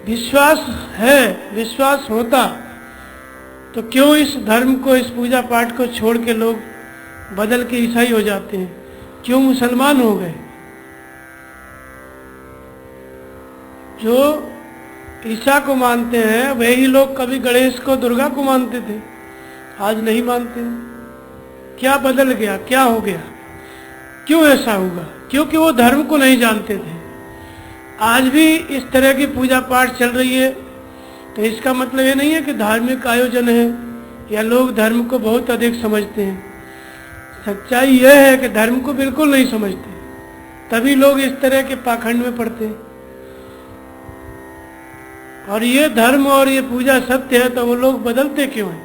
विश्वास है, विश्वास होता तो क्यों इस धर्म को, इस पूजा पाठ को छोड़ के लोग बदल के ईसाई हो जाते हैं, क्यों मुसलमान हो गए। जो ईसा को मानते हैं वही लोग कभी गणेश को, दुर्गा को मानते थे, आज नहीं मानते हैं। क्या बदल गया, क्या हो गया, क्यों ऐसा हुआ? क्योंकि वो धर्म को नहीं जानते थे। आज भी इस तरह की पूजा पाठ चल रही है, तो इसका मतलब ये नहीं है कि धार्मिक आयोजन है या लोग धर्म को बहुत अधिक समझते हैं। सच्चाई यह है कि धर्म को बिल्कुल नहीं समझते, तभी लोग इस तरह के पाखंड में पड़ते हैं। और ये धर्म और ये पूजा सत्य है तो वो लोग बदलते क्यों हैं?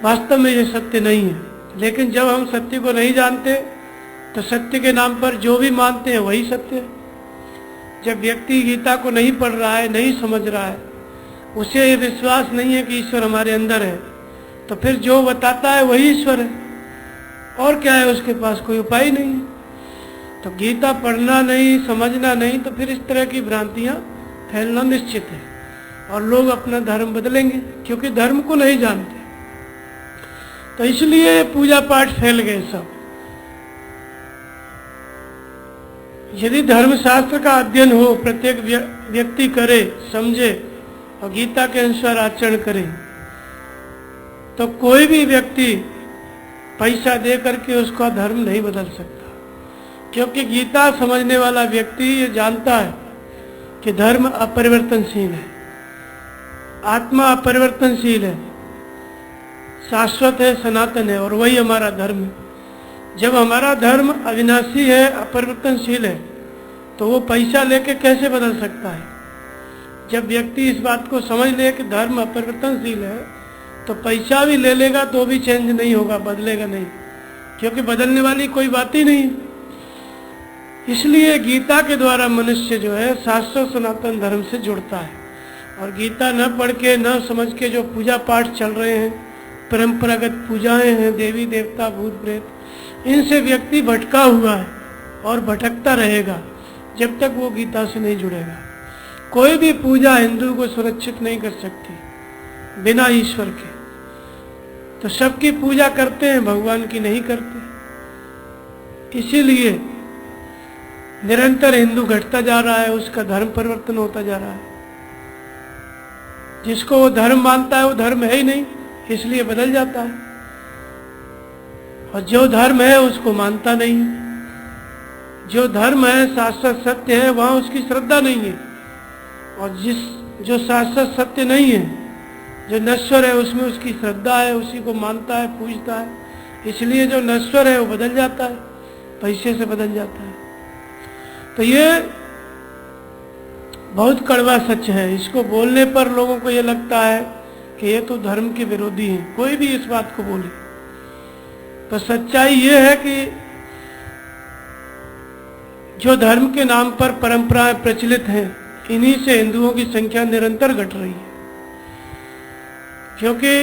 वास्तव में ये सत्य नहीं है। लेकिन जब हम सत्य को नहीं जानते तो सत्य के नाम पर जो भी मानते हैं वही सत्य है। जब व्यक्ति गीता को नहीं पढ़ रहा है, नहीं समझ रहा है, उसे ये विश्वास नहीं है कि ईश्वर हमारे अंदर है, तो फिर जो बताता है वही ईश्वर है। और क्या है, उसके पास कोई उपाय नहीं है। तो गीता पढ़ना नहीं, समझना नहीं, तो फिर इस तरह की भ्रांतियां फैलना निश्चित है और लोग अपना धर्म बदलेंगे, क्योंकि धर्म को नहीं जानते। तो इसलिए पूजा पाठ फैल गए सब। यदि धर्मशास्त्र का अध्ययन हो, प्रत्येक व्यक्ति करे, समझे और गीता के अनुसार आचरण करे, तो कोई भी व्यक्ति पैसा दे करके उसका धर्म नहीं बदल सकता। क्योंकि गीता समझने वाला व्यक्ति ये जानता है कि धर्म अपरिवर्तनशील है, आत्मा अपरिवर्तनशील है, शाश्वत है, सनातन है, और वही हमारा धर्म है। जब हमारा धर्म अविनाशी है, अपरिवर्तनशील है, तो वो पैसा लेके कैसे बदल सकता है? जब व्यक्ति इस बात को समझ ले कि धर्म अपरिवर्तनशील है, तो पैसा भी ले लेगा तो भी चेंज नहीं होगा, बदलेगा नहीं, क्योंकि बदलने वाली कोई बात ही नहीं। इसलिए गीता के द्वारा मनुष्य जो है शाश्वत सनातन धर्म से जुड़ता है। और गीता न पढ़ के, न समझ के जो पूजा पाठ चल रहे हैं, परंपरागत पूजाएं हैं, देवी देवता भूत प्रेत, इनसे व्यक्ति भटका हुआ है और भटकता रहेगा जब तक वो गीता से नहीं जुड़ेगा। कोई भी पूजा हिंदू को सुरक्षित नहीं कर सकती बिना ईश्वर के। तो सबकी पूजा करते हैं, भगवान की नहीं करते। इसीलिए निरंतर हिंदू घटता जा रहा है, उसका धर्म परिवर्तन होता जा रहा है। जिसको वो धर्म मानता है वो धर्म है ही नहीं, इसलिए बदल जाता है। और जो धर्म है उसको मानता नहीं है। जो धर्म है, शाश्वत सत्य है, वहां उसकी श्रद्धा नहीं है। और जो शाश्वत सत्य नहीं है, जो नश्वर है, उसमें उसकी श्रद्धा है, उसी को मानता है, पूजता है। इसलिए जो नश्वर है वो बदल जाता है, पैसे से बदल जाता है। तो ये बहुत कड़वा सच है। इसको बोलने पर लोगों को ये लगता है कि ये तो धर्म के विरोधी हैं। कोई भी इस बात को बोले तो सच्चाई ये है कि जो धर्म के नाम पर परंपराएं प्रचलित हैं, इन्हीं से हिंदुओं की संख्या निरंतर घट रही है। क्योंकि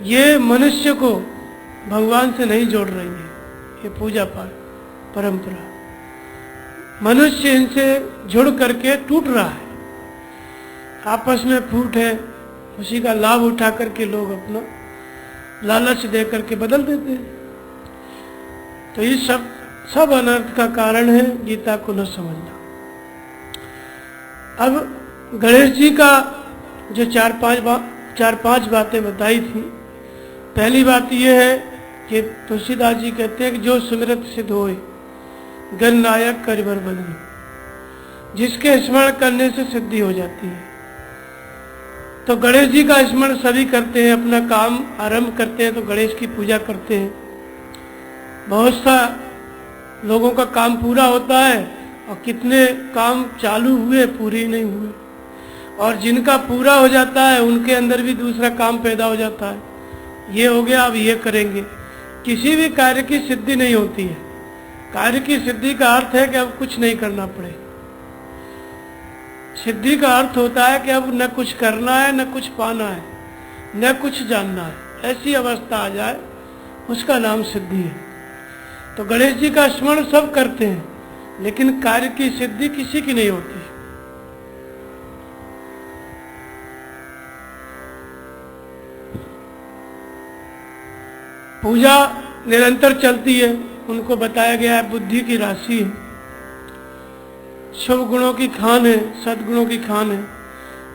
ये मनुष्य को भगवान से नहीं जोड़ रही है, ये पूजा पाठ परंपरा। मनुष्य इनसे जुड़ करके टूट रहा है, आपस में फूट है, उसी का लाभ उठा करके लोग अपना लालच दे करके बदल देते हैं। तो ये सब अनर्थ का कारण है गीता को न समझना। अब गणेश जी का जो चार पांच बातें बताई थी। पहली बात यह है कि तुलसीदास जी कहते हैं कि जो सुमिरत सिद्ध होए गणनायक करिबर बदन, जिसके स्मरण करने से सिद्धि हो जाती है। तो गणेश जी का स्मरण सभी करते हैं, अपना काम आरंभ करते हैं तो गणेश की पूजा करते हैं। बहुत सा लोगों का काम पूरा होता है और कितने काम चालू हुए पूरे नहीं हुए, और जिनका पूरा हो जाता है उनके अंदर भी दूसरा काम पैदा हो जाता है। ये हो गया, अब ये करेंगे। किसी भी कार्य की सिद्धि नहीं होती है। कार्य की सिद्धि का अर्थ है कि अब कुछ नहीं करना पड़े। सिद्धि का अर्थ होता है कि अब न कुछ करना है, न कुछ पाना है, न कुछ जानना है। ऐसी अवस्था आ जाए, उसका नाम सिद्धि है। तो गणेश जी का स्मरण सब करते हैं, लेकिन कार्य की सिद्धि किसी की नहीं होती। पूजा निरंतर चलती है। उनको बताया गया है बुद्धि की राशि है, शुभ गुणों की खान है, सद्गुणों की खान है।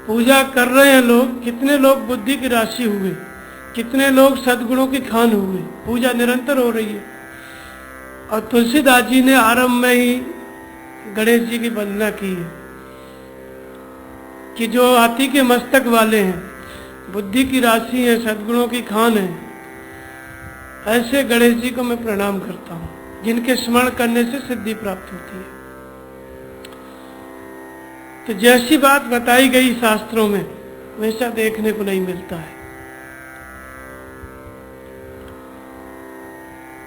पूजा कर रहे हैं लोग, कितने लोग बुद्धि की राशि हुए, कितने लोग सद्गुणों की खान हुए। पूजा निरंतर हो रही है। और तुलसीदास जी ने आरंभ में ही गणेश जी की वंदना की है कि जो हाथी के मस्तक वाले हैं, बुद्धि की राशि है, सद्गुणों की खान है, ऐसे गणेश जी को मैं प्रणाम करता हूँ, जिनके स्मरण करने से सिद्धि प्राप्त होती है। तो जैसी बात बताई गई शास्त्रों में, वैसा देखने को नहीं मिलता है।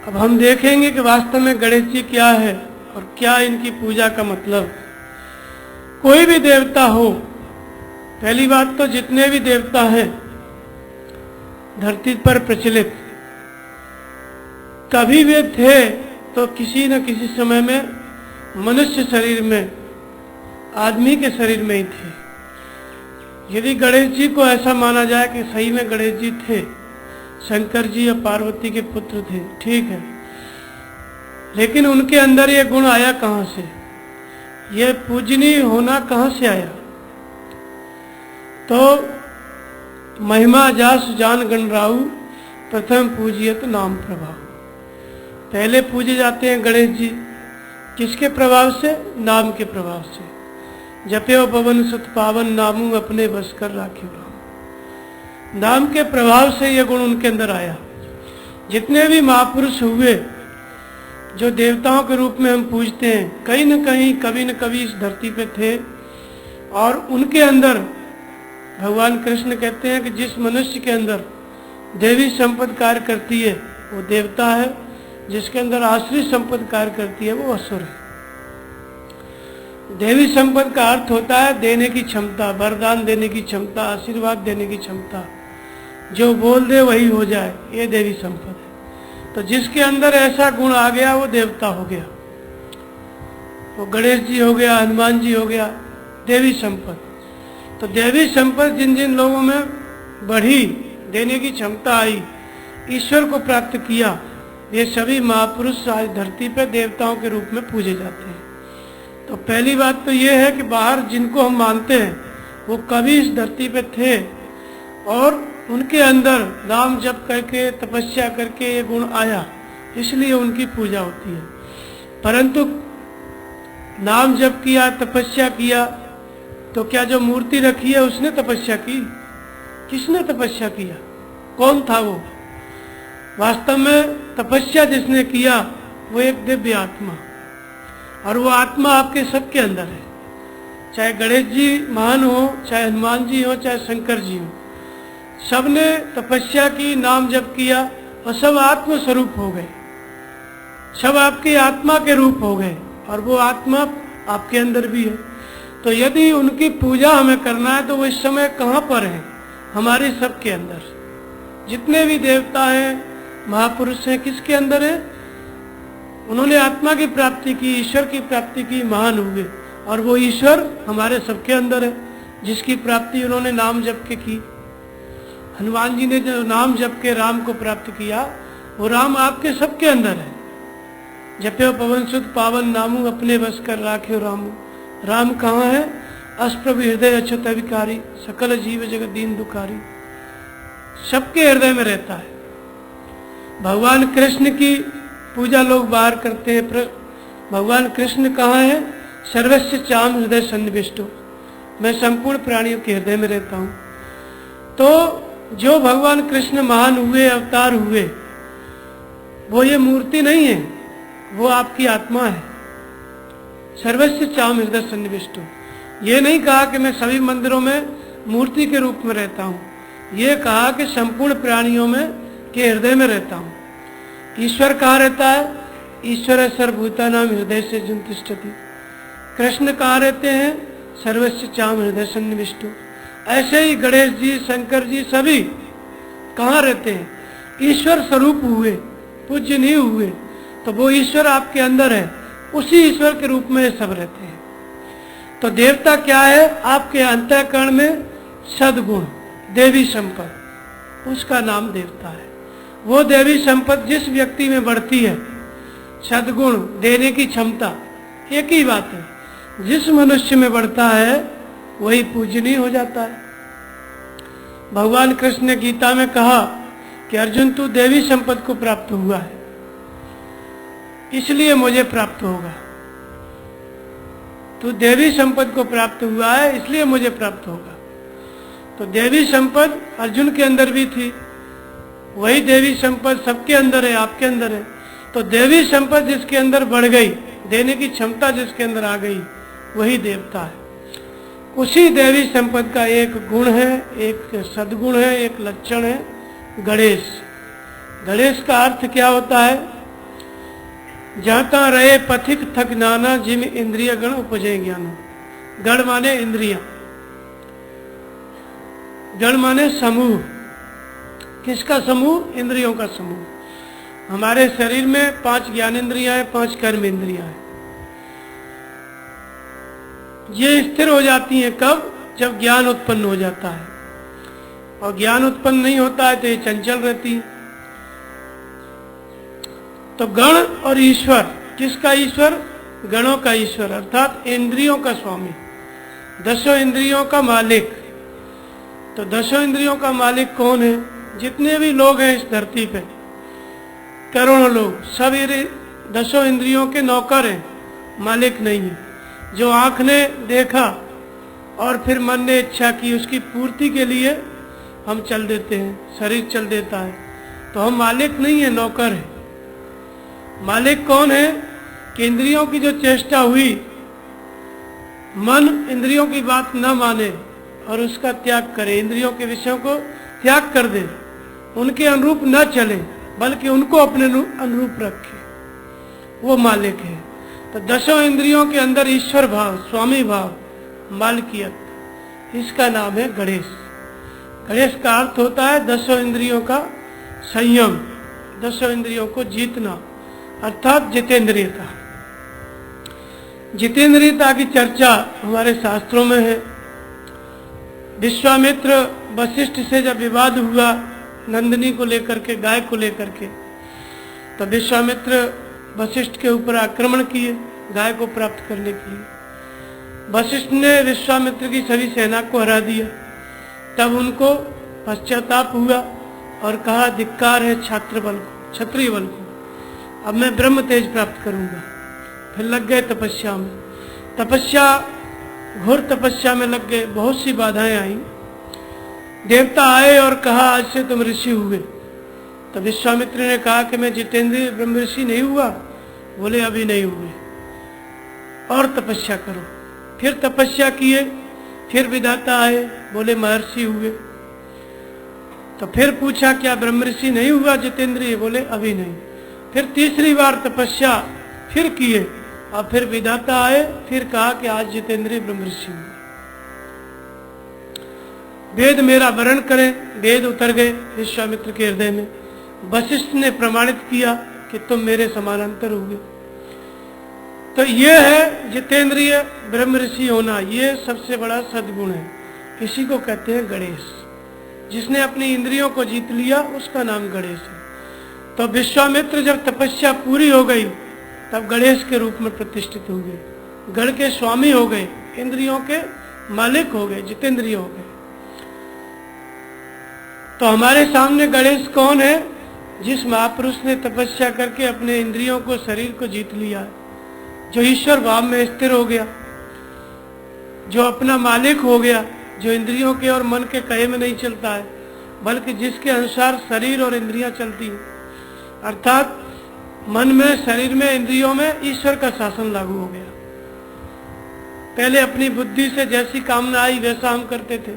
अब हम देखेंगे कि वास्तव में गणेश जी क्या है और क्या इनकी पूजा का मतलब। कोई भी देवता हो, पहली बात तो जितने भी देवता हैं धरती पर प्रचलित, कभी वे थे तो किसी न किसी समय में मनुष्य शरीर में, आदमी के शरीर में ही थे। यदि गणेश जी को ऐसा माना जाए कि सही में गणेश जी थे, शंकर जी या पार्वती के पुत्र थे, ठीक है, लेकिन उनके अंदर ये गुण आया कहां से, ये पूजनीय होना कहां से आया? तो महिमा जास जान गणराऊ, प्रथम पूजियत नाम प्रभाव। पहले पूजे जाते हैं गणेश जी, किसके प्रभाव से? नाम के प्रभाव से। जप्यो पवन सुत पावन, नामू अपने बस कर राख्यो राम। नाम के प्रभाव से यह गुण उनके अंदर आया। जितने भी महापुरुष हुए जो देवताओं के रूप में हम पूजते हैं, कहीं न कहीं कभी न कभी इस धरती पे थे, और उनके अंदर भगवान कृष्ण कहते हैं कि जिस मनुष्य के अंदर देवी संपत्ति कार्य करती है वो देवता है, जिसके अंदर आश्रित संपत्ति कार्य करती है वो असुर है। देवी संपत्ति का अर्थ होता है देने की क्षमता, वरदान देने की क्षमता, आशीर्वाद देने की क्षमता, जो बोल दे वही हो जाए, ये देवी संपत्ति है। तो जिसके अंदर ऐसा गुण आ गया वो देवता हो गया, वो गणेश जी हो गया, हनुमान जी हो गया, देवी संपत्ति। तो देवी संपत्ति जिन जिन लोगों में बढ़ी, देने की क्षमता आई, ईश्वर को प्राप्त किया, ये सभी महापुरुष आज धरती पे देवताओं के रूप में पूजे जाते हैं। तो पहली बात तो ये है कि बाहर जिनको हम मानते हैं वो कभी इस धरती पे थे, और उनके अंदर नाम जप करके, तपस्या करके ये गुण आया, इसलिए उनकी पूजा होती है। परंतु नाम जप किया, तपस्या किया, तो क्या जो मूर्ति रखी है उसने तपस्या की? किसने तपस्या किया? कौन था वो? वास्तव में तपस्या जिसने किया वो एक दिव्य आत्मा, और वो आत्मा आपके सबके अंदर है। चाहे गणेश जी महान हो, चाहे हनुमान जी हो, चाहे शंकर जी हो, सबने तपस्या की, नाम जप किया, और सब आत्म स्वरूप हो गए, सब आपकी आत्मा के रूप हो गए, और वो आत्मा आपके अंदर भी है। तो यदि उनकी पूजा हमें करना है तो वो इस समय कहाँ पर है? हमारे सबके अंदर। जितने भी देवता हैं, महापुरुष हैं, किसके अंदर है? उन्होंने आत्मा की प्राप्ति की, ईश्वर की प्राप्ति की, महान हुए, और वो ईश्वर हमारे सबके अंदर है, जिसकी प्राप्ति उन्होंने नाम जप के की। हनुमान जी ने जो नाम जप के राम को प्राप्त किया, वो राम आपके सबके अंदर है। जप्यो पवन सुत पावन, नामू अपने बस कर राख्यो रामू। राम कहाँ है? अस्प्रभु हृदय अच्युत अविकारी, सकल जीव जगत दीन दुखारी। सबके हृदय में रहता है। भगवान कृष्ण की पूजा लोग बाहर करते हैं, भगवान कृष्ण कहाँ है? सर्वस्व चाम हृदय सन्निविष्टो, मैं संपूर्ण प्राणियों के हृदय में रहता हूँ। तो जो भगवान कृष्ण महान हुए, अवतार हुए, वो ये मूर्ति नहीं है, वो आपकी आत्मा है। सर्वस्व चाम हृदय सन्निविष्टो, ये नहीं कहा कि मैं सभी मंदिरों में मूर्ति के रूप में रहता हूँ, ये कहा कि संपूर्ण प्राणियों में के हृदय में रहता हूँ। ईश्वर कहाँ रहता है? ईश्वर सर्वभूतानां हृदय से जन तिष्ठति। कृष्ण कहाँ रहते हैं? सर्वस्व चाम हृदय सन्निविष्टो। ऐसे ही गणेश जी, शंकर जी, सभी कहाँ रहते हैं? ईश्वर स्वरूप हुए, पूज्य नहीं हुए, तो वो ईश्वर आपके अंदर है, उसी ईश्वर के रूप में सब रहते हैं। तो देवता क्या है? आपके अंतःकरण में सद्गुण, देवी संपत्ति, उसका नाम देवता है। वो दैवी संपत्ति जिस व्यक्ति में बढ़ती है, सद्गुण, देने की क्षमता, एक ही बात है। जिस मनुष्य में बढ़ता है वही पूजनीय हो जाता है। भगवान कृष्ण ने गीता में कहा कि अर्जुन, तू देवी संपत्ति को प्राप्त हुआ है, इसलिए मुझे प्राप्त होगा। तू देवी संपत्ति को प्राप्त हुआ है, इसलिए मुझे प्राप्त होगा। तो देवी संपत्ति अर्जुन के अंदर भी थी, वही देवी संपत्ति सबके अंदर है, आपके अंदर है। तो देवी संपत्ति जिसके अंदर बढ़ गई, देने की क्षमता जिसके अंदर आ गई, वही देवता है। उसी देवी संपत्ति का एक गुण है, एक सद्गुण है, एक लक्षण है गणेश। गणेश का अर्थ क्या होता है? जाता रहे पथिक थक नाना, जिम इंद्रिय गण उपजे ज्ञान। गण माने इंद्रिया, गण माने समूह। किसका समूह? इंद्रियों का समूह। हमारे शरीर में 5 ज्ञानेंद्रियां हैं, 5 कर्म इंद्रियां हैं। ये स्थिर हो जाती हैं कब? जब ज्ञान उत्पन्न हो जाता है। और ज्ञान उत्पन्न नहीं होता है तो ये चंचल रहती है। तो गण और ईश्वर, किसका ईश्वर? गणों का ईश्वर, अर्थात इंद्रियों का स्वामी, 10 इंद्रियों का मालिक। तो 10 इंद्रियों का मालिक कौन है? जितने भी लोग हैं इस धरती पे, करोड़ों लोग, सब ये 10 इंद्रियों के नौकर हैं, मालिक नहीं है। जो आंख ने देखा और फिर मन ने इच्छा की, उसकी पूर्ति के लिए हम चल देते हैं, शरीर चल देता है। तो हम मालिक नहीं है, नौकर है। मालिक कौन है? कि इंद्रियों की जो चेष्टा हुई, मन इंद्रियों की बात न माने और उसका त्याग करे, इंद्रियों के विषयों को त्याग कर दे, उनके अनुरूप न चले, बल्कि उनको अपने अनुरूप रखे, वो मालिक है। तो 10 इंद्रियों के अंदर ईश्वर भाव, स्वामी भाव, मालिकियत, इसका नाम है गणेश। गणेश का अर्थ होता है 10 इंद्रियों का संयम, 10 इंद्रियों को जीतना, अर्थात जितेंद्रियता। जितेंद्रियता की चर्चा हमारे शास्त्रों में है। विश्वामित्र वशिष्ठ से जब विवाद हुआ नंदिनी को लेकर के, गाय को लेकर के, तो विश्वामित्र वशिष्ठ के ऊपर आक्रमण किए गाय को प्राप्त करने के लिए। वशिष्ठ ने विश्वामित्र की सभी सेना को हरा दिया। तब उनको पश्चाताप हुआ और कहा, धिक्कार है छात्र बल को, क्षत्रिय बल को, अब मैं ब्रह्म तेज प्राप्त करूंगा। फिर लग गए तपस्या में, तपस्या, घोर तपस्या में लग गए। बहुत सी बाधाएं आई। देवता आए और कहा, आज से तुम ऋषि हुए। तो विश्वामित्र ने कहा कि मैं जितेंद्रिय ब्रह्म ऋषि नहीं हुआ। बोले, अभी नहीं हुए, और तपस्या करो। फिर तपस्या किए, फिर विधाता आए, बोले महर्षि हुए। तो फिर पूछा, क्या ब्रह्म ऋषि नहीं हुआ जितेंद्रिय? बोले, अभी नहीं। फिर तीसरी बार तपस्या फिर किए और फिर विधाता आए, फिर कहा कि आज जितेंद्रिय ब्रह्म ऋषि हुए। वेद मेरा वर्ण करें, वेद उतर गए विश्वामित्र के हृदय में। वशिष्ठ ने प्रमाणित किया कि तुम मेरे समानांतर होगे। तो ये है जितेंद्रिय ब्रह्म ऋषि होना, ये सबसे बड़ा सद्गुण है। इसी को कहते हैं गणेश। जिसने अपनी इंद्रियों को जीत लिया उसका नाम गणेश है। तो विश्वामित्र जब तपस्या पूरी हो गई तब गणेश के रूप में प्रतिष्ठित हो गए, गण के स्वामी हो गए, इंद्रियों के मालिक हो गए, जितेंद्रिय हो गए। तो हमारे सामने गणेश कौन है? जिस महापुरुष ने तपस्या करके अपने इंद्रियों को, शरीर को जीत लिया है, जो ईश्वर भाव में स्थिर हो गया, जो अपना मालिक हो गया, जो इंद्रियों के और मन के कहे में नहीं चलता है, बल्कि जिसके अनुसार शरीर और इंद्रियां चलती हैं। अर्थात मन में, शरीर में, इंद्रियों में ईश्वर का शासन लागू हो गया। पहले अपनी बुद्धि से जैसी कामना आई वैसा हम करते थे।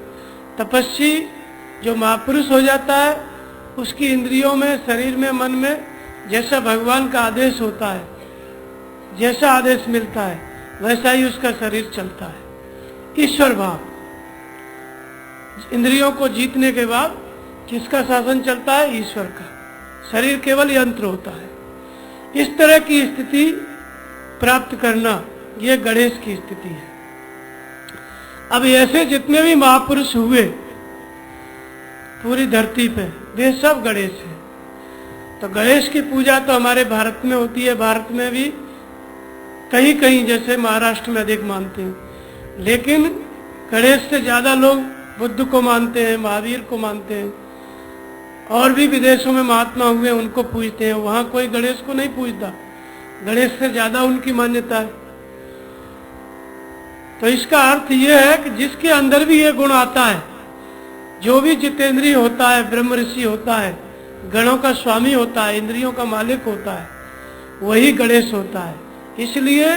तपस्वी जो महापुरुष हो जाता है, उसकी इंद्रियों में, शरीर में, मन में जैसा भगवान का आदेश होता है, जैसा आदेश मिलता है, वैसा ही उसका शरीर चलता है। ईश्वर भाव। इंद्रियों को जीतने के बाद किसका शासन चलता है? ईश्वर का। शरीर केवल यंत्र होता है। इस तरह की स्थिति प्राप्त करना, यह गणेश की स्थिति है। अब ऐसे जितने भी महापुरुष हुए पूरी धरती पे, वे सब गणेश हैं। तो गणेश की पूजा तो हमारे भारत में होती है, भारत में भी कहीं कहीं जैसे महाराष्ट्र में अधिक मानते हैं, लेकिन गणेश से ज्यादा लोग बुद्ध को मानते हैं, महावीर को मानते हैं, और भी विदेशों में महात्मा हुए उनको पूजते हैं। वहां कोई गणेश को नहीं पूजता, गणेश से ज्यादा उनकी मान्यता है। तो इसका अर्थ यह है कि जिसके अंदर भी ये गुण आता है, जो भी जितेंद्रिय होता है, ब्रह्म ऋषि होता है, गणों का स्वामी होता है, इंद्रियों का मालिक होता है, वही गणेश होता है। इसलिए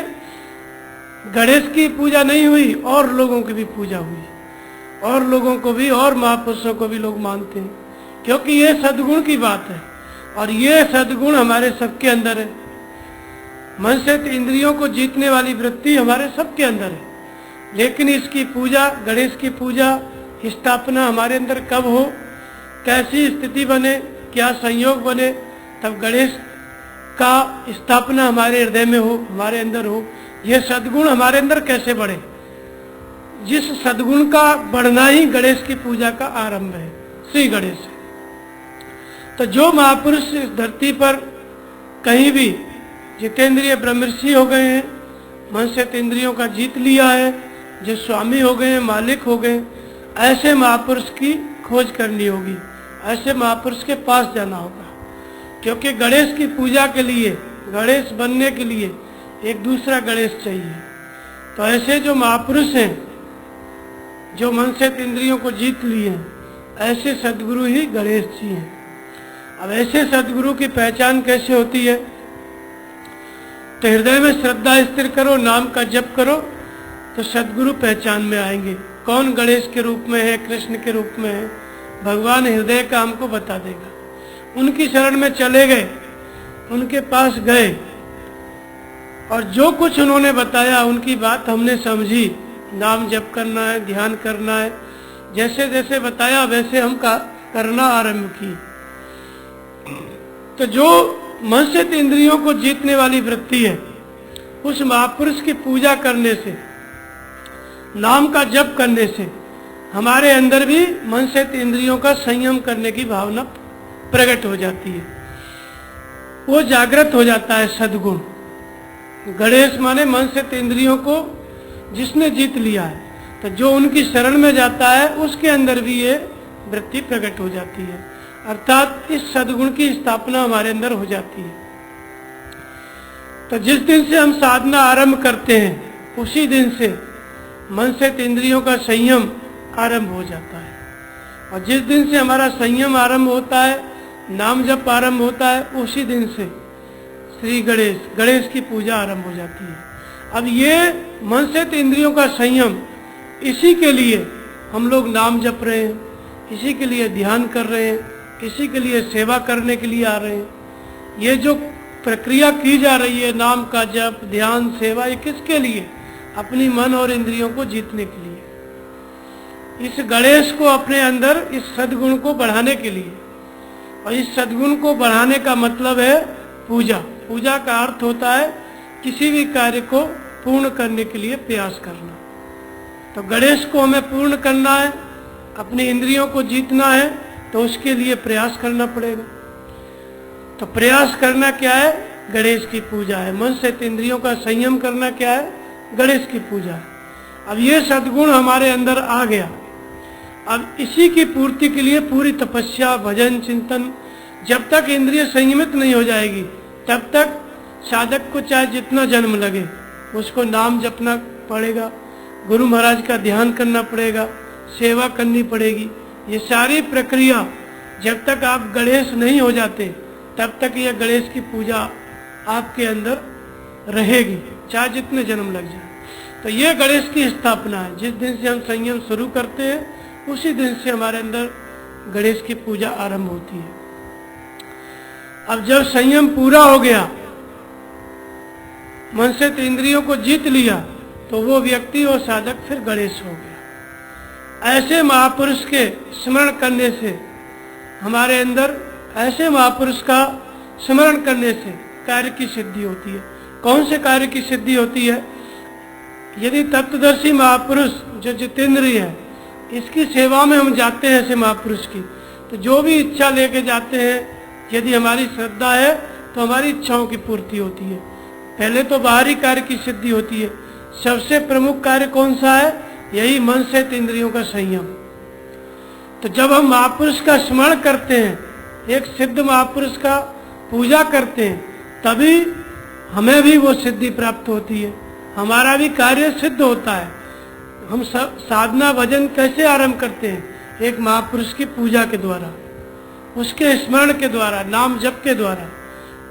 गणेश की पूजा नहीं हुई, और लोगों की भी पूजा हुई, और लोगों को भी, और महापुरुषों को भी लोग मानते हैं, क्योंकि ये सद्गुण की बात है, और ये सद्गुण हमारे सबके अंदर है। मन से इंद्रियों को जीतने वाली वृत्ति हमारे सबके अंदर है, लेकिन इसकी पूजा, गणेश की पूजा स्थापना हमारे अंदर कब हो, कैसी स्थिति बने, क्या संयोग बने, तब गणेश का स्थापना हमारे हृदय में हो, हमारे अंदर हो। यह सद्गुण हमारे अंदर कैसे बढ़े, जिस सद्गुण का बढ़ना ही गणेश की पूजा का आरंभ है, श्री गणेश है। तो जो महापुरुष इस धरती पर कहीं भी जितेंद्रिय ब्रह्मर्षि हो गए हैं, मन से इंद्रियों का जीत लिया है, जो स्वामी हो गए हैं, मालिक हो गए, ऐसे महापुरुष की खोज करनी होगी, ऐसे महापुरुष के पास जाना होगा। क्योंकि गणेश की पूजा के लिए, गणेश बनने के लिए एक दूसरा गणेश चाहिए। तो ऐसे जो महापुरुष हैं, जो मन से इंद्रियों को जीत लिए हैं, ऐसे सद्गुरु ही गणेश जी हैं। अब ऐसे सद्गुरु की पहचान कैसे होती है? तो हृदय में श्रद्धा स्थिर करो, नाम का जप करो, तो सद्गुरु पहचान में आएंगे। कौन गणेश के रूप में है, कृष्ण के रूप में है, भगवान हृदय का हमको बता देगा। उनकी शरण में चले गए, उनके पास गए, और जो कुछ उन्होंने बताया उनकी बात हमने समझी। नाम जप करना है, ध्यान करना है, जैसे जैसे बताया वैसे हम करना आरंभ की। तो जो मन से इंद्रियों को जीतने वाली वृत्ति है, उस महापुरुष की पूजा करने से, नाम का जप करने से हमारे अंदर भी मन से इंद्रियों का संयम करने की भावना प्रकट हो जाती है, वो जागृत हो जाता है सद्गुण। गणेश माने मन से इंद्रियों को जिसने जीत लिया है, तो जो उनकी शरण में जाता है उसके अंदर भी ये वृत्ति प्रकट हो जाती है, अर्थात इस सद्गुण की स्थापना हमारे अंदर हो जाती है। तो जिस दिन से हम साधना आरंभ करते हैं, उसी दिन से मन से इंद्रियों का संयम आरंभ हो जाता है, और जिस दिन से हमारा संयम आरंभ होता है, नाम जप आरंभ होता है, उसी दिन से श्री गणेश, गणेश की पूजा आरंभ हो जाती है। अब ये मन से इंद्रियों का संयम, इसी के लिए हम लोग नाम जप रहे हैं, इसी के लिए ध्यान कर रहे हैं, इसी के लिए सेवा करने के लिए आ रहे हैं। ये जो प्रक्रिया की जा रही है, नाम का जप, ध्यान, सेवा, ये किसके लिए? अपनी मन और इंद्रियों को जीतने के लिए, इस गणेश को अपने अंदर, इस सद्गुण को बढ़ाने के लिए। और इस सद्गुण को बढ़ाने का मतलब है पूजा। पूजा का अर्थ होता है किसी भी कार्य को पूर्ण करने के लिए प्रयास करना। तो गणेश को हमें पूर्ण करना है, अपनी इंद्रियों को जीतना है, तो उसके लिए प्रयास करना पड़ेगा। तो प्रयास करना क्या है? गणेश की पूजा है। मन से इंद्रियों का संयम करना क्या है? गणेश की पूजा है। अब ये सद्गुण हमारे अंदर आ गया, अब इसी की पूर्ति के लिए पूरी तपस्या, भजन, चिंतन, जब तक इंद्रिय संयमित नहीं हो जाएगी तब तक साधक को चाहे जितना जन्म लगे उसको नाम जपना पड़ेगा, गुरु महाराज का ध्यान करना पड़ेगा, सेवा करनी पड़ेगी। ये सारी प्रक्रिया जब तक आप गणेश नहीं हो जाते तब तक यह गणेश की पूजा आपके अंदर रहेगी, चाहे जितने जन्म लग जाए। तो ये गणेश की स्थापना है। जिस दिन से हम संयम शुरू करते हैं उसी दिन से हमारे अंदर गणेश की पूजा आरंभ होती है। अब जब संयम पूरा हो गया, मन से इंद्रियों को जीत लिया, तो वो व्यक्ति और साधक फिर गणेश हो गया। ऐसे महापुरुष के स्मरण करने से हमारे अंदर, ऐसे महापुरुष का स्मरण करने से कार्य की सिद्धि होती है। कौन से कार्य की सिद्धि होती है? यदि तत्वदर्शी महापुरुष जो जितेंद्रिय है, इसकी सेवा में हम जाते हैं ऐसे महापुरुष की, तो जो भी इच्छा लेके जाते हैं यदि हमारी श्रद्धा है तो हमारी इच्छाओं की पूर्ति होती है। पहले तो बाहरी कार्य की सिद्धि होती है। सबसे प्रमुख कार्य कौन सा है? यही मन से इंद्रियों का संयम। तो जब हम महापुरुष का स्मरण करते हैं, एक सिद्ध महापुरुष का पूजा करते हैं, तभी हमें भी वो सिद्धि प्राप्त होती है, हमारा भी कार्य सिद्ध होता है। हम साधना भजन कैसे आरंभ करते हैं? एक महापुरुष की पूजा के द्वारा, उसके स्मरण के द्वारा, नाम जप के द्वारा।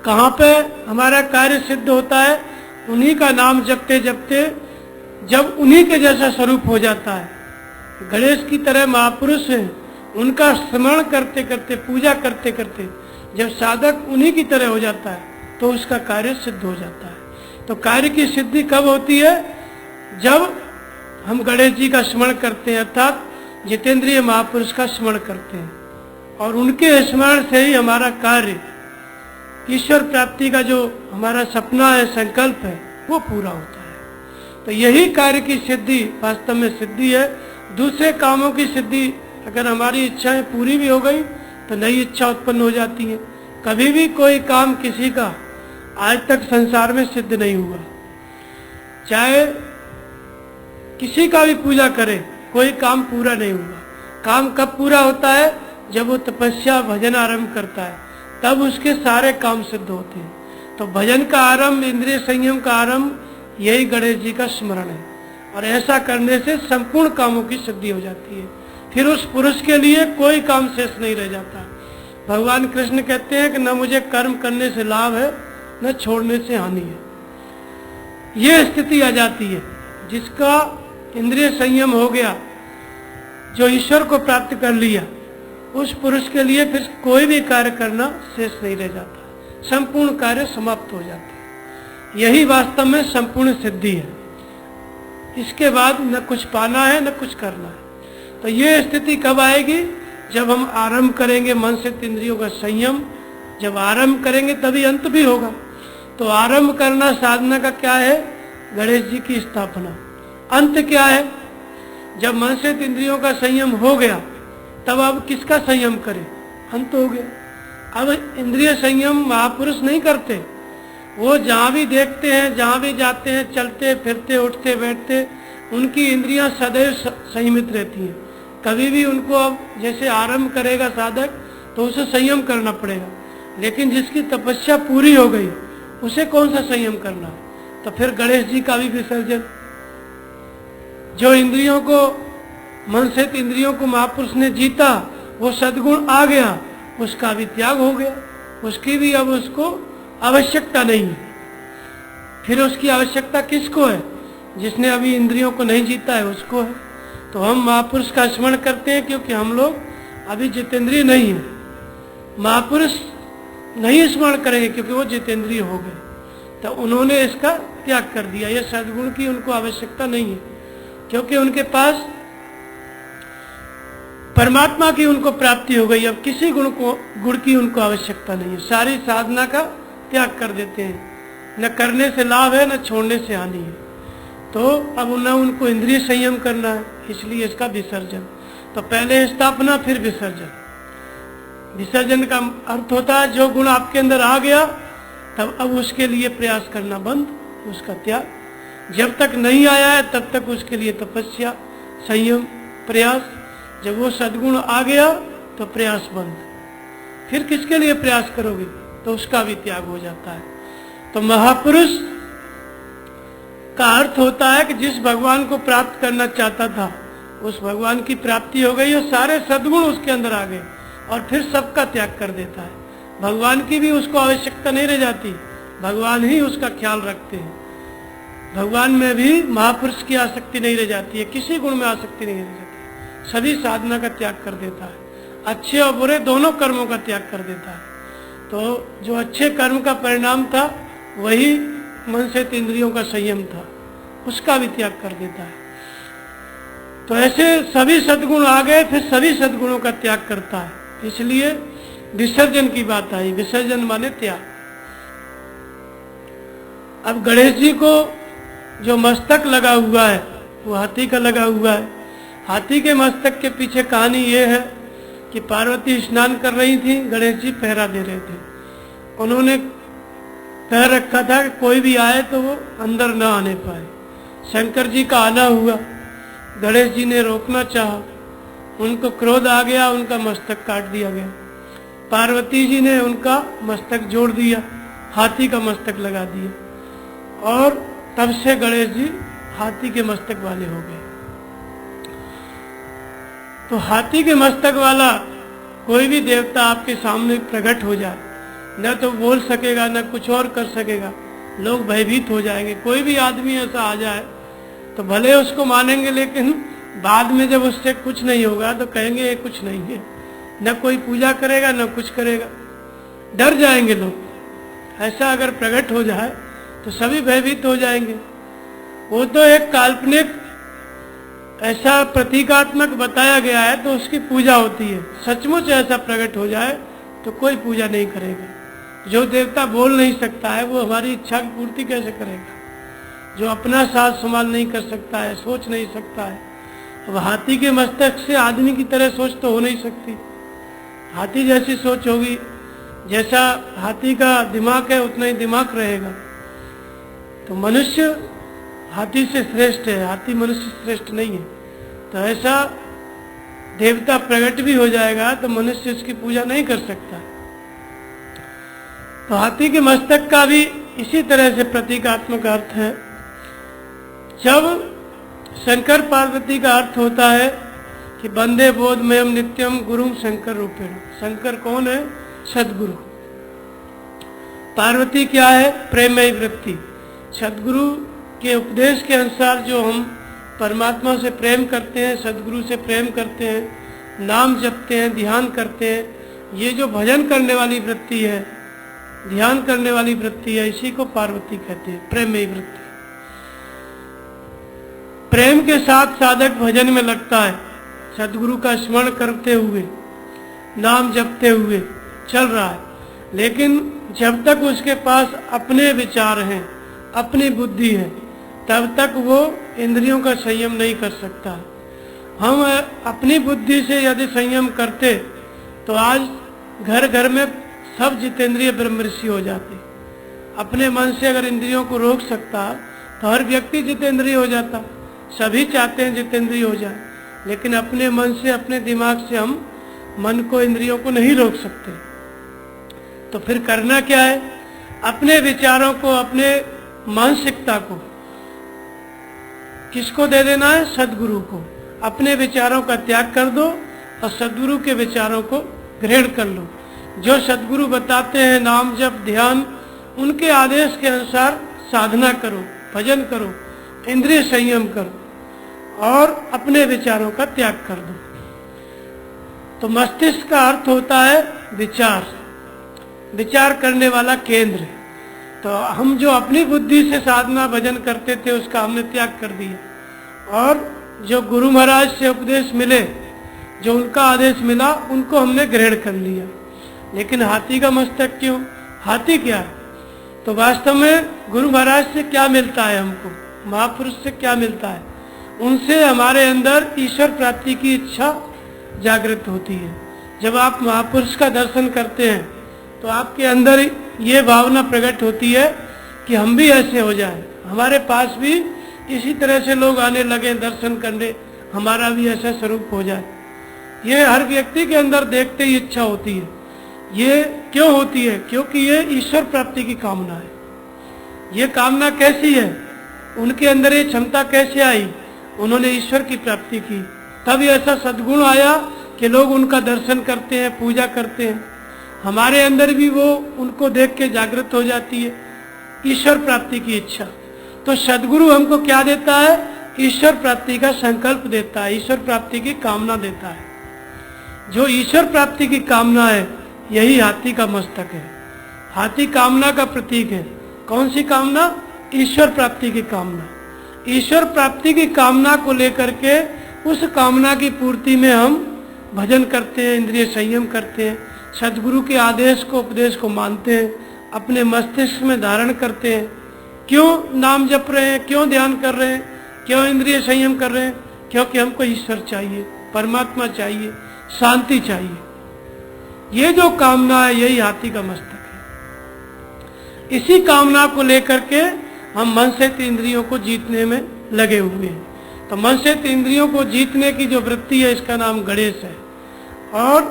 कहाँ पे हमारा कार्य सिद्ध होता है? उन्हीं का नाम जपते जपते जब उन्हीं के जैसा स्वरूप हो जाता है। गणेश की तरह महापुरुष हैं, उनका स्मरण करते करते, पूजा करते करते जब साधक उन्हीं की तरह हो जाता है तो उसका कार्य सिद्ध हो जाता है। तो कार्य की सिद्धि कब होती है? जब हम गणेश जी का स्मरण करते हैं, अर्थात जितेंद्रिय महापुरुष का स्मरण करते हैं, और उनके स्मरण से ही हमारा कार्य, ईश्वर प्राप्ति का जो हमारा सपना है, संकल्प है, वो पूरा होता है। तो यही कार्य की सिद्धि वास्तव में सिद्धि है। दूसरे कामों की सिद्धि, अगर हमारी इच्छाएं पूरी भी हो गई तो नई इच्छा उत्पन्न हो जाती है। कभी भी कोई काम किसी का आज तक संसार में सिद्ध नहीं हुआ। चाहे किसी का भी पूजा करे, कोई काम पूरा नहीं हुआ। काम कब पूरा होता है? जब वो तपस्या भजन आरंभ करता है, तब उसके सारे काम सिद्ध होते हैं। तो भजन का आरंभ, इंद्रिय संयम का आरंभ यही गणेश जी का स्मरण है, और ऐसा करने से संपूर्ण कामों की सिद्धि हो जाती है। फिर उस पुरुष के लिए कोई काम शेष नहीं रह जाता। भगवान कृष्ण कहते हैं कि न मुझे कर्म करने से लाभ है, न छोड़ने से हानि है। ये स्थिति आ जाती है जिसका इंद्रिय संयम हो गया, जो ईश्वर को प्राप्त कर लिया, उस पुरुष के लिए फिर कोई भी कार्य करना शेष नहीं रह जाता, संपूर्ण कार्य समाप्त हो जाते हैं। यही वास्तव में संपूर्ण सिद्धि है। इसके बाद न कुछ पाना है न कुछ करना है। तो ये स्थिति कब आएगी? जब हम आरंभ करेंगे मन से इंद्रियों का संयम। जब आरंभ करेंगे तभी अंत भी होगा। तो आरंभ करना साधना का क्या है? गणेश जी की स्थापना। अंत क्या है? जब मन से इंद्रियों का संयम हो गया, तब अब किसका संयम करें? अंत हो गया। अब इंद्रिय संयम महापुरुष नहीं करते। वो जहाँ भी देखते हैं, जहाँ भी जाते हैं, चलते फिरते, उठते बैठते, उनकी इंद्रियां सदैव संयमित रहती हैं। कभी भी उनको, अब जैसे आरंभ करेगा साधक तो उसे संयम करना पड़ेगा, लेकिन जिसकी तपस्या पूरी हो गई उसे कौन सा संयम करना है? तो फिर गणेश जी का भी विसर्जन। जो इंद्रियों को, मन से इंद्रियों को महापुरुष ने जीता, वो सद्गुण आ गया, उसका भी त्याग हो गया। उसकी भी अब उसको आवश्यकता नहीं है। फिर उसकी आवश्यकता किसको है? जिसने अभी इंद्रियों को नहीं जीता है, उसको है। तो हम महापुरुष का स्मरण करते हैं क्योंकि हम लोग अभी जितेंद्रिय नहीं है। महापुरुष नहीं स्मरण करेंगे क्योंकि वो जितेंद्रिय हो गए, तो उन्होंने इसका त्याग कर दिया। ये सद्गुण की उनको आवश्यकता नहीं है, क्योंकि उनके पास परमात्मा की उनको प्राप्ति हो गई। अब किसी गुण की उनको आवश्यकता नहीं है। सारी साधना का त्याग कर देते हैं। न करने से लाभ है, न छोड़ने से हानि है। तो अब न उनको इंद्रिय संयम करना है, इसलिए इसका विसर्जन। तो पहले स्थापना, फिर विसर्जन। विसर्जन का अर्थ होता है जो गुण आपके अंदर आ गया, तब अब उसके लिए प्रयास करना बंद, उसका त्याग। जब तक नहीं आया है तब तक उसके लिए तपस्या, संयम, प्रयास। जब वो सद्गुण आ गया तो प्रयास बंद। फिर किसके लिए प्रयास करोगे? तो उसका भी त्याग हो जाता है। तो महापुरुष का अर्थ होता है कि जिस भगवान को प्राप्त करना चाहता था, उस भगवान की प्राप्ति हो गई और सारे सद्गुण उसके अंदर आ गए, और फिर सबका त्याग कर देता है। भगवान की भी उसको आवश्यकता नहीं रह जाती, भगवान ही उसका ख्याल रखते हैं। भगवान में भी महापुरुष की आसक्ति नहीं रह जाती है, किसी गुण में आसक्ति नहीं रह जाती। सभी साधना का त्याग कर देता है, अच्छे और बुरे दोनों कर्मों का त्याग कर देता है। तो जो अच्छे कर्म का परिणाम था वही मन से इंद्रियों का संयम था, उसका भी त्याग कर देता है। तो ऐसे सभी सद्गुण आ गए, फिर सभी सद्गुणों का त्याग करता है। इसलिए विसर्जन की बात आई। विसर्जन माने त्याग। अब गणेश जी को जो मस्तक लगा हुआ है वो हाथी का लगा हुआ है। हाथी के मस्तक के पीछे कहानी ये है कि पार्वती स्नान कर रही थी, गणेश जी पहरा दे रहे थे। उन्होंने कह रखा था कि कोई भी आए तो वो अंदर न आने पाए। शंकर जी का आना हुआ, गणेश जी ने रोकना चाहा, उनको क्रोध आ गया, उनका मस्तक काट दिया गया। पार्वती जी ने उनका मस्तक जोड़ दिया, हाथी का मस्तक लगा दिया और तब से गणेश जी हाथी के मस्तक वाले हो गए। तो हाथी के मस्तक वाला कोई भी देवता आपके सामने प्रकट हो जाए, न तो बोल सकेगा न कुछ और कर सकेगा, लोग भयभीत हो जाएंगे। कोई भी आदमी ऐसा आ जाए तो भले उसको मानेंगे, लेकिन बाद में जब उससे कुछ नहीं होगा तो कहेंगे ये कुछ नहीं है, न कोई पूजा करेगा न कुछ करेगा, डर जाएंगे लोग। ऐसा अगर प्रकट हो जाए तो सभी भयभीत हो जाएंगे। वो तो एक काल्पनिक ऐसा प्रतीकात्मक बताया गया है तो उसकी पूजा होती है। सचमुच ऐसा प्रकट हो जाए तो कोई पूजा नहीं करेगा। जो देवता बोल नहीं सकता है वो हमारी इच्छा की पूर्ति कैसे करेगा? जो अपना साथ संभाल नहीं कर सकता है, सोच नहीं सकता है, अब हाथी के मस्तक से आदमी की तरह सोच तो हो नहीं सकती। हाथी जैसी सोच होगी, जैसा हाथी का दिमाग है उतना ही दिमाग रहेगा। तो मनुष्य हाथी से श्रेष्ठ है, हाथी मनुष्य से श्रेष्ठ नहीं है। तो ऐसा देवता प्रकट भी हो जाएगा तो मनुष्य उसकी पूजा नहीं कर सकता। तो हाथी के मस्तक का भी इसी तरह से प्रतीकात्मक अर्थ है। जब शंकर पार्वती का अर्थ होता है कि बंदे बोधमयम नित्यम गुरुम शंकर रूपेण। शंकर कौन है? सदगुरु। पार्वती क्या है? प्रेममयी वृत्ति। सदगुरु के उपदेश के अनुसार जो हम परमात्मा से प्रेम करते हैं, सदगुरु से प्रेम करते हैं, नाम जपते हैं, ध्यान करते हैं, ये जो भजन करने वाली वृत्ति है, ध्यान करने वाली वृत्ति है, इसी को पार्वती कहते हैं, प्रेममयी वृत्ति। प्रेम के साथ साधक भजन में लगता है, सदगुरु का स्मरण करते हुए, नाम जपते हुए चल रहा है, लेकिन जब तक उसके पास अपने विचार हैं, अपनी बुद्धि है, तब तक वो इंद्रियों का संयम नहीं कर सकता। हम अपनी बुद्धि से यदि संयम करते तो आज घर घर में सब जितेंद्रिय ब्रह्मर्षि हो जाते। अपने मन से अगर इंद्रियों को रोक सकता तो हर व्यक्ति जितेंद्रिय हो जाता। सभी चाहते हैं जितेंद्रिय हो जाए, लेकिन अपने मन से, अपने दिमाग से हम मन को, इंद्रियों को नहीं रोक सकते। तो फिर करना क्या है? अपने विचारों को, अपने मानसिकता को किसको दे देना है? सदगुरु को। अपने विचारों का त्याग कर दो और सदगुरु के विचारों को ग्रहण कर लो। जो सदगुरु बताते हैं, नाम जप ध्यान, उनके आदेश के अनुसार साधना करो, भजन करो, इंद्रिय संयम करो और अपने विचारों का त्याग कर दो। तो मस्तिष्क का अर्थ होता है विचार, विचार करने वाला केंद्र। तो हम जो अपनी बुद्धि से साधना भजन करते थे उसका हमने त्याग कर दिया और जो गुरु महाराज से उपदेश मिले, जो उनका आदेश मिला, उनको हमने ग्रहण कर लिया। लेकिन हाथी का मस्तक क्यों? हाथी क्या है? तो वास्तव में गुरु महाराज से क्या मिलता है हमको? महापुरुष से क्या मिलता है? उनसे हमारे अंदर ईश्वर प्राप्ति की इच्छा जागृत होती है। जब आप महापुरुष का दर्शन करते हैं तो आपके अंदर ये भावना प्रकट होती है कि हम भी ऐसे हो जाएं, हमारे पास भी इसी तरह से लोग आने लगे दर्शन करने, हमारा भी ऐसा स्वरूप हो जाए। ये हर व्यक्ति के अंदर देखते ही इच्छा होती है। ये क्यों होती है? क्योंकि ये ईश्वर प्राप्ति की कामना है। ये कामना कैसी है? उनके अंदर ये क्षमता कैसे आई? उन्होंने ईश्वर की प्राप्ति की, तब ऐसा सद्गुण आया कि लोग उनका दर्शन करते हैं, पूजा करते हैं। हमारे अंदर भी वो उनको देख के जागृत हो जाती है, ईश्वर प्राप्ति की इच्छा। तो सद्गुरु हमको क्या देता है? ईश्वर प्राप्ति का संकल्प देता है, ईश्वर प्राप्ति की कामना देता है। जो ईश्वर प्राप्ति की कामना है, यही हाथी का मस्तक है। हाथी कामना का प्रतीक है। कौन सी कामना? ईश्वर प्राप्ति की कामना। ईश्वर प्राप्ति की कामना को लेकर के उस कामना की पूर्ति में हम भजन करते हैं, इंद्रिय संयम करते हैं, सदगुरु के आदेश को, उपदेश को मानते हैं, अपने मस्तिष्क में धारण करते हैं। क्यों नाम जप रहे हैं? क्यों ध्यान कर रहे हैं? क्यों इंद्रिय संयम कर रहे हैं? क्योंकि हमको ईश्वर चाहिए, परमात्मा चाहिए, शांति चाहिए। ये जो कामना है यही हाथी का मस्तक है। इसी कामना को लेकर के हम मन से इंद्रियों को जीतने में लगे हुए हैं। तो मन से इंद्रियों को जीतने की जो वृत्ति है इसका नाम गणेश है। और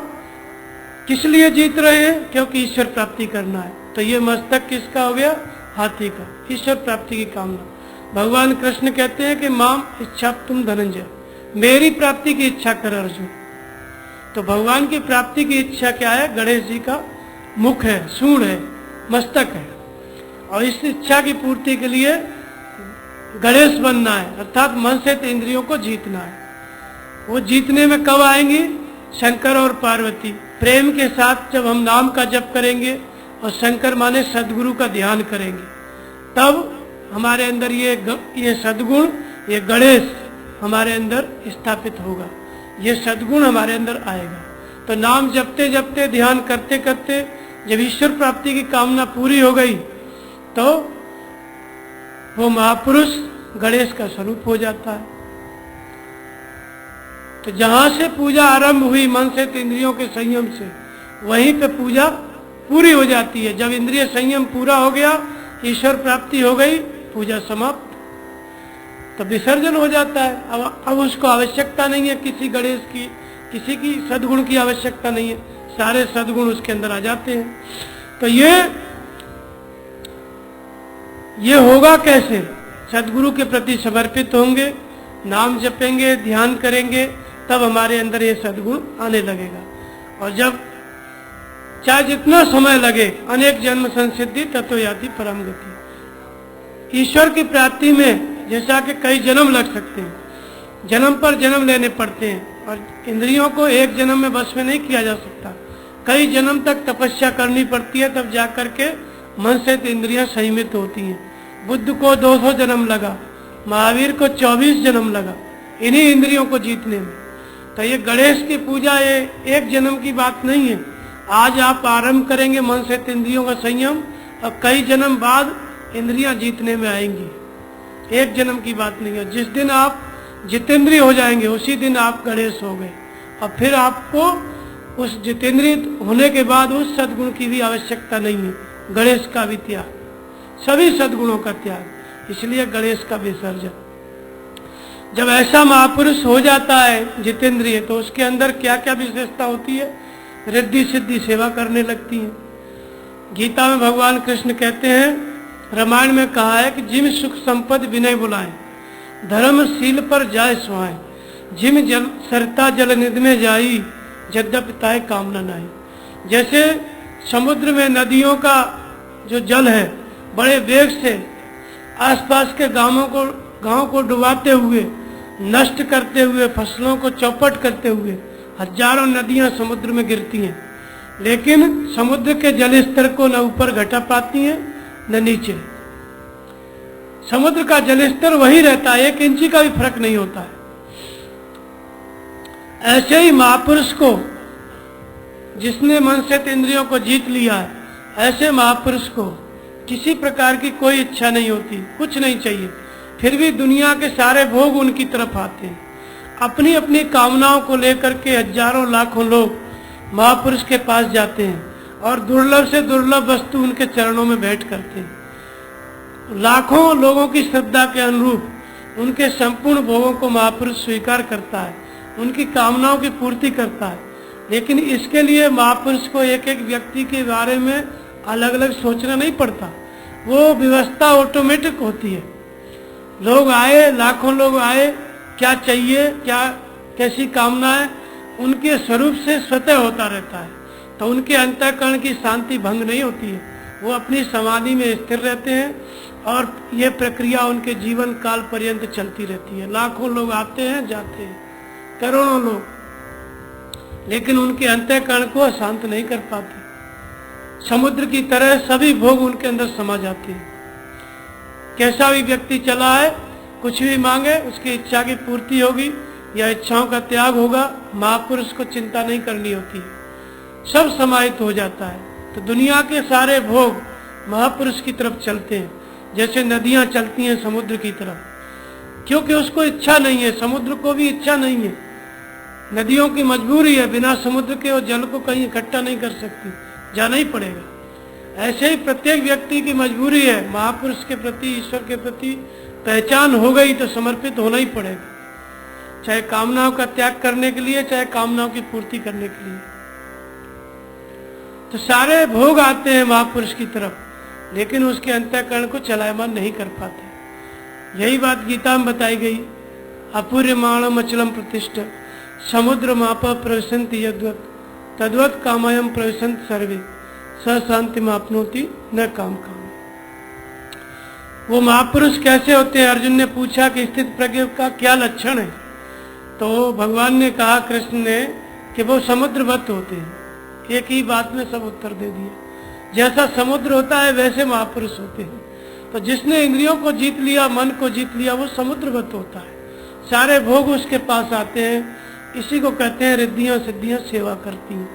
किस लिए जीत रहे हैं? क्योंकि ईश्वर प्राप्ति करना है। तो ये मस्तक किसका हो गया? हाथी का, ईश्वर प्राप्ति की कामना। भगवान कृष्ण कहते हैं कि माम इच्छा तुम धनंजय, मेरी प्राप्ति की इच्छा कर अर्जुन। तो भगवान की प्राप्ति की इच्छा क्या है? गणेश जी का मुख है, सूंड है, मस्तक है। और इस इच्छा की पूर्ति के लिए गणेश बनना है, अर्थात मन से इंद्रियों को जीतना है। वो जीतने में कब आएंगी? शंकर और पार्वती प्रेम के साथ जब हम नाम का जप करेंगे और शंकर माने सदगुरु का ध्यान करेंगे, तब हमारे अंदर ये सदगुण, ये गणेश हमारे अंदर स्थापित होगा, ये सदगुण हमारे अंदर आएगा। तो नाम जपते जपते, ध्यान करते करते जब ईश्वर प्राप्ति की कामना पूरी हो गई तो वो महापुरुष गणेश का स्वरूप हो जाता है। तो जहां से पूजा आरंभ हुई मन से इंद्रियों के संयम से, वहीं पे पूजा पूरी हो जाती है। जब इंद्रिय संयम पूरा हो गया, ईश्वर प्राप्ति हो गई, पूजा समाप्त, तो विसर्जन हो जाता है। अब उसको आवश्यकता नहीं है किसी गणेश की, किसी की सद्गुण की आवश्यकता नहीं है, सारे सद्गुण उसके अंदर आ जाते हैं। तो ये होगा कैसे? सदगुरु के प्रति समर्पित होंगे, नाम जपेंगे, ध्यान करेंगे, तब हमारे अंदर ये सद्गुण आने लगेगा। और जब चाहे जितना समय लगे, अनेक जन्म संसिद्धि तत्व याति परम गति। ईश्वर की प्राप्ति में जैसा कि कई जन्म लग सकते हैं, जन्म पर जन्म लेने पड़ते हैं, और इंद्रियों को एक जन्म में बस में नहीं किया जा सकता। कई जन्म तक तपस्या करनी पड़ती है, तब जाकर के मन से इंद्रियां संयमित होती हैं। बुद्ध को 200 जन्म लगा, महावीर को 24 जन्म लगा इन्हीं इंद्रियों को जीतने में। तो ये गणेश की पूजा ये एक जन्म की बात नहीं है। आज आप आरंभ करेंगे मन से इंद्रियों का संयम, और कई जन्म बाद इंद्रियां जीतने में आएंगी, एक जन्म की बात नहीं है। जिस दिन आप जितेंद्रिय हो जाएंगे उसी दिन आप गणेश हो गए, और फिर आपको उस जितेंद्रिय होने के बाद उस सद्गुण की भी आवश्यकता नहीं है। गणेश का भी त्याग, सभी सद्गुणों का त्याग, इसलिए गणेश का विसर्जन। जब ऐसा महापुरुष हो जाता है जितेंद्रिय, तो उसके अंदर क्या क्या विशेषता होती है? रिद्धि सिद्धि सेवा करने लगती है। गीता में भगवान कृष्ण कहते हैं, रामायण में कहा है कि जिम सुख संपद विनय बुलाए, धर्मशील पर जाय सुहाए, जिम जल सरता जल निध में जाई, यद्यपि ताय कामना नहीं। जैसे समुद्र में नदियों का जो जल है बड़े वेग से आसपास के गांवों को डुबाते हुए, नष्ट करते हुए, फसलों को चौपट करते हुए हजारों नदियां समुद्र में गिरती हैं, लेकिन समुद्र के जल स्तर को न ऊपर घटा पाती हैं न नीचे। समुद्र का जल स्तर वही रहता है, 1 इंची का भी फर्क नहीं होता है। ऐसे ही महापुरुष को, जिसने मन से इंद्रियों को जीत लिया है, ऐसे महापुरुष को किसी प्रकार की कोई इच्छा नहीं होती, कुछ नहीं चाहिए, फिर भी दुनिया के सारे भोग उनकी तरफ आते हैं। अपनी अपनी कामनाओं को लेकर के हजारों लाखों लोग महापुरुष के पास जाते हैं और दुर्लभ से दुर्लभ वस्तु उनके चरणों में भेंट करते हैं। लाखों लोगों की श्रद्धा के अनुरूप उनके संपूर्ण भोगों को महापुरुष स्वीकार करता है, उनकी कामनाओं की पूर्ति करता है। लेकिन इसके लिए महापुरुष को एक एक व्यक्ति के बारे में अलग अलग सोचना नहीं पड़ता, वो व्यवस्था ऑटोमेटिक होती है। लोग आए, लाखों लोग आए, क्या चाहिए, क्या कैसी कामना है, उनके स्वरूप से स्वतः होता रहता है। तो उनके अंतःकरण की शांति भंग नहीं होती है, वो अपनी समाधि में स्थिर रहते हैं और ये प्रक्रिया उनके जीवन काल पर्यंत चलती रहती है। लाखों लोग आते हैं, जाते हैं, करोड़ों लोग, लेकिन उनके अंतःकरण को अशांत नहीं कर पाते। समुद्र की तरह सभी भोग उनके अंदर समा जाते हैं। कैसा भी व्यक्ति चला है, कुछ भी मांगे उसकी इच्छा की पूर्ति होगी या इच्छाओं का त्याग होगा, महापुरुष को चिंता नहीं करनी होती है, सब समाहित हो जाता है। तो दुनिया के सारे भोग महापुरुष की तरफ चलते हैं, जैसे नदियां चलती हैं समुद्र की तरफ, क्योंकि उसको इच्छा नहीं है, समुद्र को भी इच्छा नहीं है नदियों की मजबूरी है, बिना समुद्र के वो जल को कहीं इकट्ठा नहीं कर सकती, जाना ही पड़ेगा। ऐसे ही प्रत्येक व्यक्ति की मजबूरी है, महापुरुष के प्रति, ईश्वर के प्रति पहचान हो गई तो समर्पित होना ही पड़ेगा, चाहे कामनाओं का त्याग करने के लिए, चाहे कामनाओं की पूर्ति करने के लिए। तो सारे भोग आते हैं महापुरुष की तरफ, लेकिन उसके अंतःकरण को चलायमान नहीं कर पाते। यही बात गीता में बताई गई, अपूर्यमाणम अचलम प्रतिष्ठ समुद्र माप प्रविशंत यद्वत् तद्वत् कामयम प्रविशंत सर्वे स शांति मापनोति न काम काम। वो महापुरुष कैसे होते हैं? अर्जुन ने पूछा कि स्थित प्रज्ञ का क्या लक्षण है? तो भगवान ने कहा, कृष्ण ने, कि वो समुद्रवत होते हैं। एक ही बात में सब उत्तर दे दिया। जैसा समुद्र होता है वैसे महापुरुष होते हैं। तो जिसने इंद्रियों को जीत लिया, मन को जीत लिया, वो समुद्रवत होता है। सारे भोग उसके पास आते हैं। इसी को कहते हैं रिद्धियां सिद्धियां सेवा करती हैं।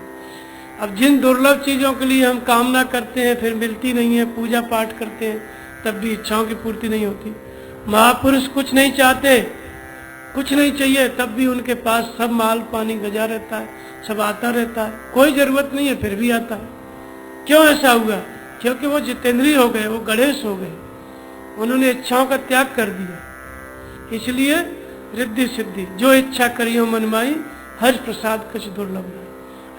अब जिन दुर्लभ चीजों के लिए हम कामना करते हैं, फिर मिलती नहीं है, पूजा पाठ करते हैं, तब भी इच्छाओं की पूर्ति नहीं होती। महापुरुष कुछ नहीं चाहते, कुछ नहीं चाहिए, तब भी उनके पास सब माल पानी गजा रहता है, सब आता रहता है, कोई जरूरत नहीं है फिर भी आता है। क्यों ऐसा हुआ? क्योंकि वो जितेंद्रिय हो गए, वो गणेश हो गए, उन्होंने इच्छाओं का त्याग कर दिया। इसलिए रिद्धि सिद्धि जो इच्छा करियो मन माई, हज प्रसाद कुछ दुर्लभ नहीं।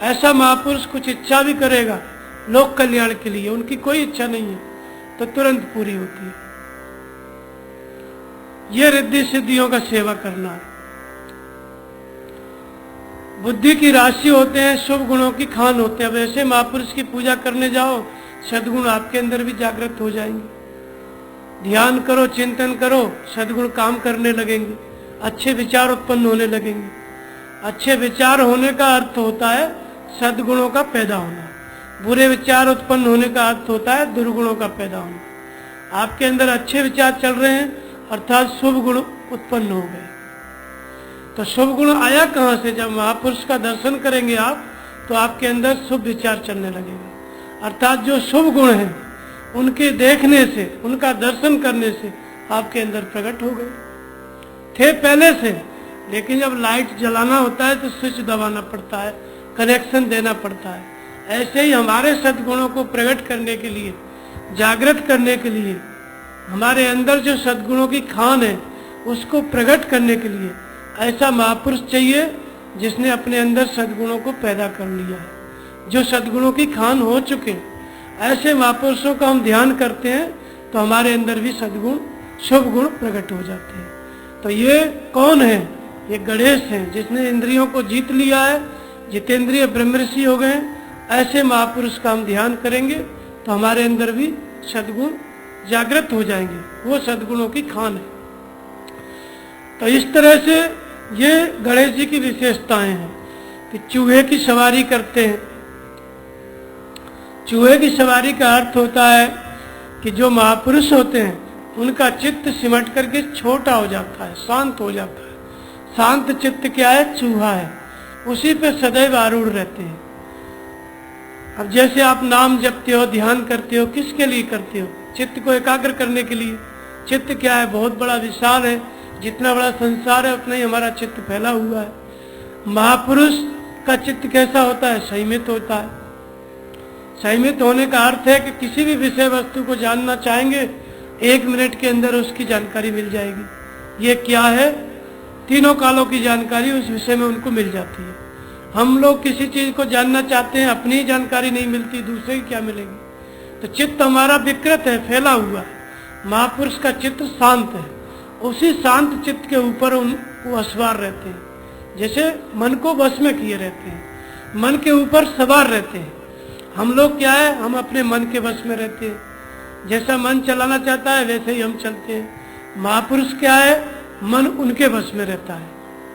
ऐसा महापुरुष कुछ इच्छा भी करेगा लोक कल्याण के लिए, उनकी कोई इच्छा नहीं है तो तुरंत पूरी होती है। ये रिद्धि सिद्धियों का सेवा करना है। बुद्धि की राशि होते हैं, शुभ गुणों की खान होते हैं। अब ऐसे महापुरुष की पूजा करने जाओ, सद्गुण आपके अंदर भी जागृत हो जाएंगे। ध्यान करो, चिंतन करो, सद्गुण काम करने लगेंगे, अच्छे विचार उत्पन्न होने लगेंगे। अच्छे विचार होने का अर्थ होता है सद्गुणों का पैदा होना। बुरे विचार उत्पन्न होने का अर्थ होता है दुर्गुणों का पैदा होना। आपके अंदर अच्छे विचार चल रहे हैं, अर्थात शुभ गुण उत्पन्न हो गए। तो शुभ गुण आया कहाँ से? जब महापुरुष का दर्शन करेंगे आप, तो आपके अंदर शुभ विचार चलने लगेंगे। अर्थात जो शुभ गुण हैं, उनके देखने से, उनका दर्शन करने से आपके अंदर प्रकट हो गए। थे पहले से, लेकिन जब लाइट जलाना होता है तो स्विच दबाना पड़ता है, कनेक्शन देना पड़ता है। ऐसे ही हमारे सद्गुणों को प्रकट करने के लिए, जागृत करने के लिए, हमारे अंदर जो सद्गुणों की खान है उसको प्रकट करने के लिए ऐसा महापुरुष चाहिए जिसने अपने अंदर सद्गुणों को पैदा कर लिया है, जो सद्गुणों की खान हो चुके। ऐसे महापुरुषों का हम ध्यान करते हैं तो हमारे अंदर भी सद्गुण, शुभ गुण प्रकट हो जाते हैं। तो ये कौन है? ये गणेश हैं, जिसने इंद्रियों को जीत लिया है, जितेंद्रिय ब्रह्मर्षि हो गए। ऐसे महापुरुष का हम ध्यान करेंगे तो हमारे अंदर भी सद्गुण जागृत हो जाएंगे, वो सद्गुणों की खान है। तो इस तरह से ये गणेश जी की विशेषताएं हैं कि चूहे की सवारी करते हैं। चूहे की सवारी का अर्थ होता है कि जो महापुरुष होते हैं उनका चित्त सिमट करके छोटा हो जाता है, शांत हो जाता है। शांत चित्त क्या है? चूहा है, उसी पे सदैव आरूढ़ रहते हैं। अब जैसे आप नाम जपते हो, ध्यान करते हो, किसके लिए करते हो? चित्त को एकाग्र करने के लिए। चित्त क्या है? बहुत बड़ा विशाल है, जितना बड़ा संसार है उतना ही हमारा चित्त फैला हुआ है। महापुरुष का चित्त कैसा होता है? संयमित होता है। संयमित होने का अर्थ है कि किसी भी विषय वस्तु को जानना चाहेंगे, 1 मिनट के अंदर उसकी जानकारी मिल जाएगी। ये क्या है? तीनों कालों की जानकारी उस विषय में उनको मिल जाती है। हम लोग किसी चीज को जानना चाहते हैं, अपनी ही जानकारी नहीं मिलती, दूसरे की क्या मिलेगी? तो चित्त हमारा विकृत है, फैला हुआ है। महापुरुष का चित्त शांत है, उसी शांत चित्त के ऊपर वो असवार रहते हैं, जैसे मन को वश में किए रहते हैं, मन के ऊपर सवार रहते हैं। हम लोग क्या है? हम अपने मन के वश में रहते हैं, जैसा मन चलाना चाहता है वैसे ही हम चलते हैं। महापुरुष क्या है? मन उनके वश में रहता है,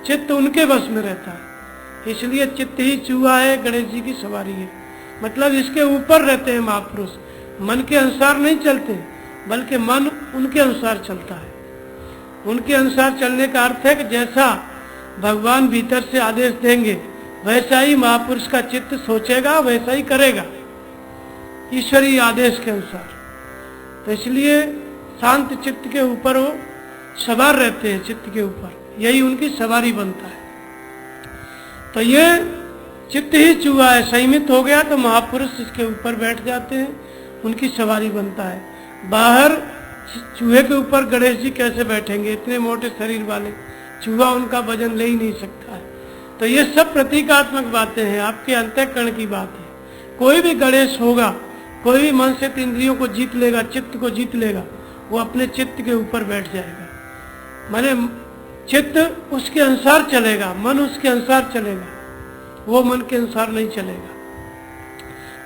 चित्त उनके वश में रहता है। इसलिए चित्त ही चूहा है, गणेश जी की सवारी है। मतलब इसके ऊपर रहते हैं महापुरुष, मन के अनुसार नहीं चलते, बल्कि मन उनके अनुसार चलता है। उनके अनुसार चलने का अर्थ है कि जैसा भगवान भीतर से आदेश देंगे वैसा ही महापुरुष का चित्त सोचेगा, वैसा ही करेगा, ईश्वरीय आदेश के अनुसार। तो इसलिए शांत चित्त के ऊपर वो सवार रहते हैं, चित्त के ऊपर, यही उनकी सवारी बनता है। तो ये चित्त ही चूहा है, संयमित हो गया तो महापुरुष इसके ऊपर बैठ जाते हैं, उनकी सवारी बनता है। बाहर चूहे के ऊपर गणेश जी कैसे बैठेंगे, इतने मोटे शरीर वाले, चूहा उनका वजन ले ही नहीं सकता है। तो ये सब प्रतीकात्मक बातें हैं, आपके अंतःकरण की बात है। कोई भी गणेश होगा, कोई भी मन से इंद्रियों को जीत लेगा, चित्त को जीत लेगा, वो अपने चित्त के ऊपर बैठ जाएगा। माने चित्त उसके अनुसार चलेगा, मन उसके अनुसार चलेगा, वो मन के अनुसार नहीं चलेगा।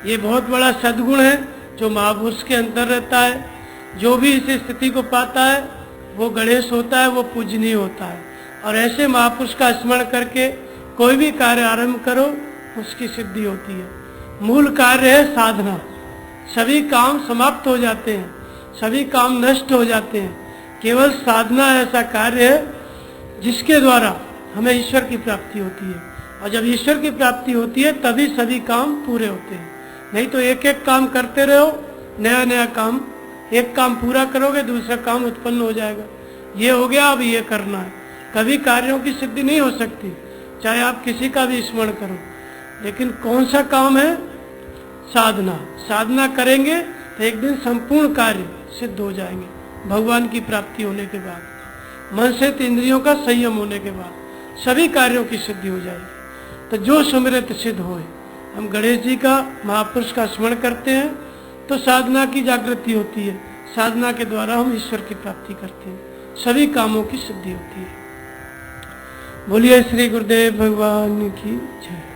ये बहुत बड़ा सद्गुण है जो महापुरुष के अंदर रहता है। जो भी इस स्थिति को पाता है वो गणेश होता है, वो पूजनीय होता है। और ऐसे महापुरुष का स्मरण करके कोई भी कार्य आरंभ करो, उसकी सिद्धि होती है। मूल कार्य है साधना। सभी काम समाप्त हो जाते हैं, सभी काम नष्ट हो जाते हैं। केवल साधना ऐसा कार्य है जिसके द्वारा हमें ईश्वर की प्राप्ति होती है। और जब ईश्वर की प्राप्ति होती है तभी सभी काम पूरे होते हैं। नहीं तो एक एक काम करते रहो, नया नया काम, एक काम पूरा करोगे दूसरा काम उत्पन्न हो जाएगा। ये हो गया, अब ये करना है। कभी कार्यों की सिद्धि नहीं हो सकती, चाहे आप किसी का भी स्मरण करो। लेकिन कौन सा काम है? साधना। साधना करेंगे तो एक दिन संपूर्ण कार्य सिद्ध हो जाएंगे। भगवान की प्राप्ति होने के बाद, मन से इंद्रियों का संयम होने के बाद सभी कार्यों की सिद्धि हो जाएगी। तो जो सुमिरत सिद्ध होए। हम गणेश जी का, महापुरुष का स्मरण करते हैं तो साधना की जागृति होती है। साधना के द्वारा हम ईश्वर की प्राप्ति करते हैं, सभी कामों की सिद्धि होती है। बोलिए श्री गुरुदेव भगवान की जय।